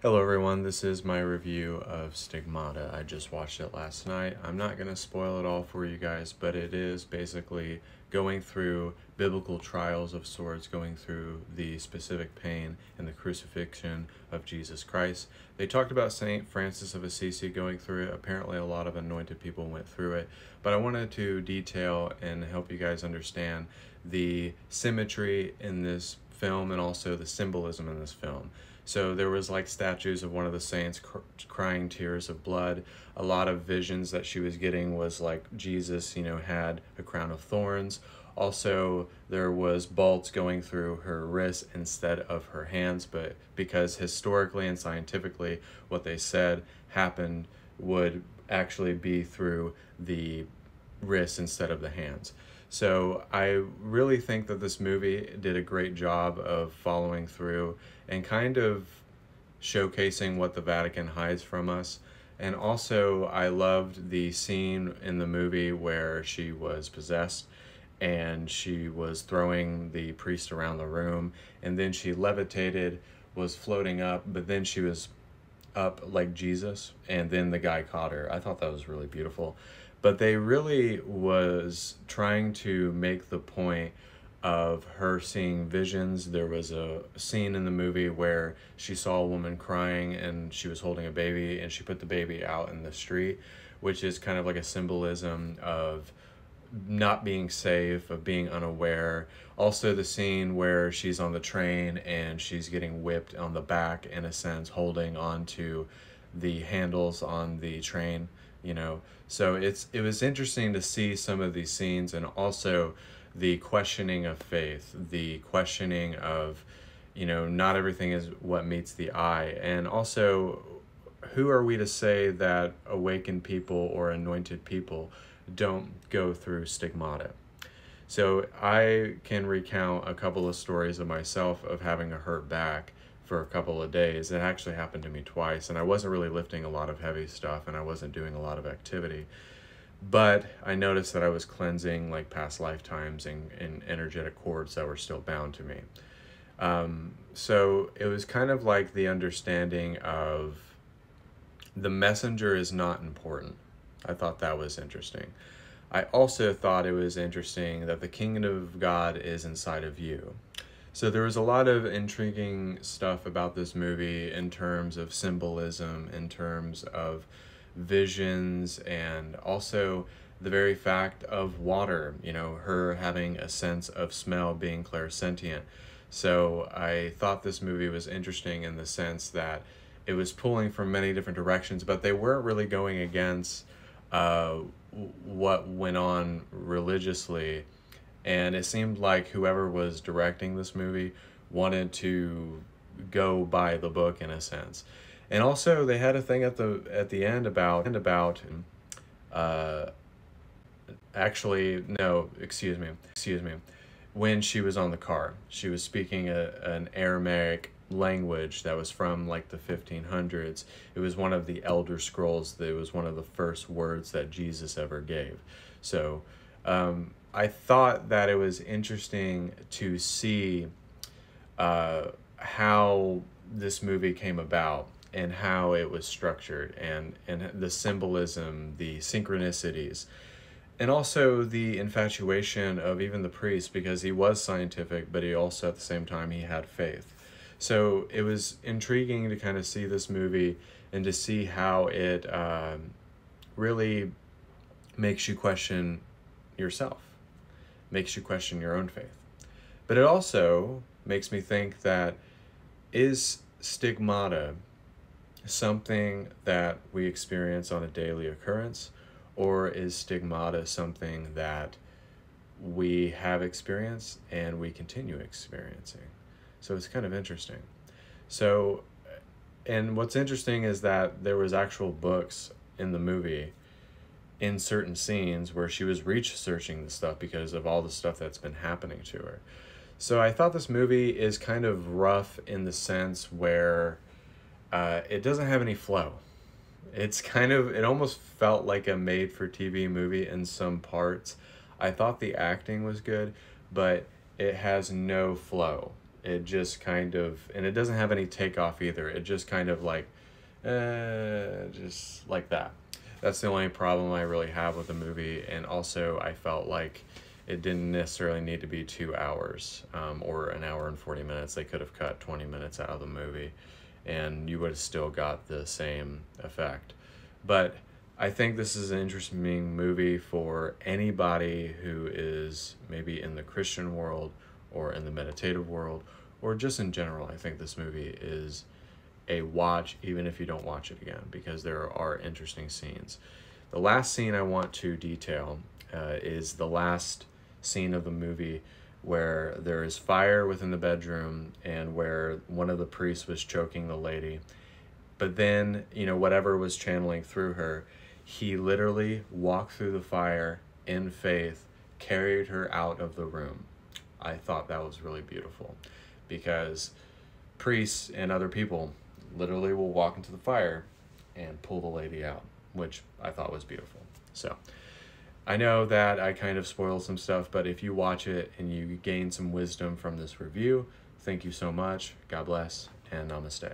Hello everyone, this is my review of Stigmata. I just watched it last night. I'm not going to spoil it all for you guys, but it is basically going through biblical trials of sorts, going through the specific pain and the crucifixion of Jesus Christ. They talked about St. Francis of Assisi going through it. Apparently a lot of anointed people went through it, but I wanted to detail and help you guys understand the symmetry in this film and also the symbolism in this film. So there was like statues of one of the saints crying tears of blood. A lot of visions that she was getting was like Jesus, had a crown of thorns. Also, there was bolts going through her wrists instead of her hands, but because historically and scientifically what they said happened would actually be through the wrists instead of the hands. So I really think that this movie did a great job of following through and kind of showcasing what the Vatican hides from us. And also, I loved the scene in the movie where she was possessed and she was throwing the priest around the room, and then she levitated, was floating up, but then she was up like Jesus, and then the guy caught her. I thought that was really beautiful. But they really was trying to make the point of her seeing visions. There was a scene in the movie where she saw a woman crying and she was holding a baby and she put the baby out in the street, which is kind of like a symbolism of not being safe, of being unaware. Also the scene where she's on the train and she's getting whipped on the back, in a sense, holding on to the handles on the train, So it was interesting to see some of these scenes, and also the questioning of faith, the questioning of, not everything is what meets the eye. And also, who are we to say that awakened people or anointed people don't go through stigmata? So I can recount a couple of stories of myself of having a hurt back for a couple of days. It actually happened to me twice, and I wasn't really lifting a lot of heavy stuff and I wasn't doing a lot of activity. But I noticed that I was cleansing like past lifetimes and energetic cords that were still bound to me. So it was kind of like the understanding of the messenger is not important. I thought that was interesting. I also thought it was interesting that the kingdom of God is inside of you. So there was a lot of intriguing stuff about this movie in terms of symbolism, in terms of visions, and also the very fact of water, her having a sense of smell, being clairsentient. So I thought this movie was interesting in the sense that it was pulling from many different directions, but they weren't really going against uh, what went on religiously. And it seemed like whoever was directing this movie wanted to go by the book in a sense. And also they had a thing at the end about uh, actually no, excuse me, when she was on the car, she was speaking an Aramaic language that was from like the 1500s. It was one of the Elder Scrolls. That was one of the first words that Jesus ever gave. So I thought that it was interesting to see how this movie came about and how it was structured, and the symbolism, the synchronicities, and also the infatuation of even the priest, because he was scientific, but he also at the same time he had faith. So it was intriguing to kind of see this movie and to see how it really makes you question yourself, makes you question your own faith. But it also makes me think that, is stigmata something that we experience on a daily occurrence, or is stigmata something that we have experienced and we continue experiencing? So it's kind of interesting. So, and what's interesting is that there was actual books in the movie in certain scenes where she was researching the stuff because of all the stuff that's been happening to her. So I thought this movie is kind of rough in the sense where it doesn't have any flow. It almost felt like a made-for-TV movie in some parts. I thought the acting was good, but it has no flow. It just kind of, and it doesn't have any takeoff either. It just kind of like, just like that. That's the only problem I really have with the movie. And also, I felt like it didn't necessarily need to be 2 hours, or an hour and 40 minutes. They could have cut 20 minutes out of the movie and you would have still got the same effect. But I think this is an interesting movie for anybody who is maybe in the Christian world or in the meditative world or just in general. I think this movie is a watch even if you don't watch it again, because there are interesting scenes. The last scene I want to detail is the last scene of the movie where there is fire within the bedroom and where one of the priests was choking the lady. But then, whatever was channeling through her, he literally walked through the fire in faith, carried her out of the room. I thought that was really beautiful, because priests and other people literally will walk into the fire and pull the lady out, which I thought was beautiful. So I know that I kind of spoiled some stuff, but if you watch it and you gain some wisdom from this review, thank you so much. God bless, and namaste.